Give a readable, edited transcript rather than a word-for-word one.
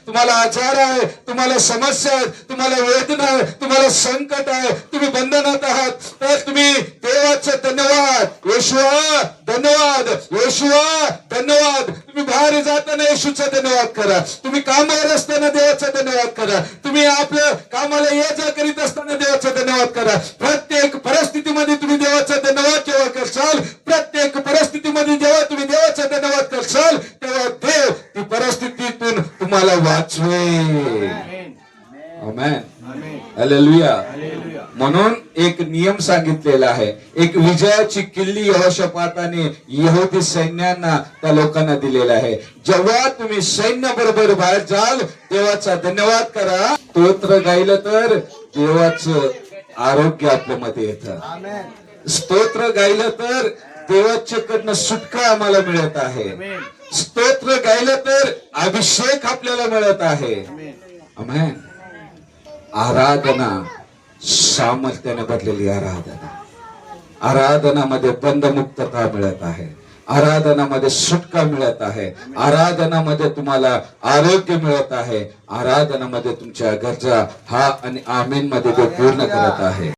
तुम्हाला आजार आहे, तुम्हाला समस्या आहे, तुम्हाला वेदना आहे, तुम्हाला संकट आहे, तुम्ही बंधनात आहात, तर तुम्ही देवाचं धन्यवाद येशुआ, धन्यवाद येशुआ, धन्यवाद. तुम्ही बाहेर जाताना येशूचा धन्यवाद करा. तुम्ही कामावर असताना देवाचा धन्यवाद करा. तुम्ही आपल्या कामाला ये जा करीत असताना देवाचा धन्यवाद करा. प्रत्येक परिस्थितीमध्ये तुम्ही देवाचा धन्यवाद जेव्हा करसाल, प्रत्येक परिस्थितीमध्ये जेव्हा तुम्ही देवाचा धन्यवाद करसाल, तेव्हा देव ती परिस्थितीतून तुम्हाला वाचवेल. आमेन. हालेलुया. म्हणून एक नियम सांगितलेला आहे, एक विजयाची किल्ली यहोशापाताने यहुदी सैन्यांना त्या लोकांना दिलेला आहे. जेव्हा तुम्ही सैन्य बरोबर बाहेर जाल, देवाचा धन्यवाद करा. स्तोत्र गायलं तर देवाचं आरोग्य आपल्या मध्ये येतं. स्तोत्र गायलं तर देवाच्याकडनं सुटका आम्हाला मिळत आहे. स्तोत्र गायलं तर अभिषेक आपल्याला मिळत आहे. आमेन. आराधना सामर्थ्याने भरलेली आराधना, आराधनामध्ये बंधमुक्तता मिळत आहे, आराधनामध्ये सुटका मिळत आहे, आराधनामध्ये तुम्हाला आरोग्य मिळत आहे, आराधनामध्ये तुमच्या गरजा हा आणि आमीन मध्ये ते पूर्ण करत आहे.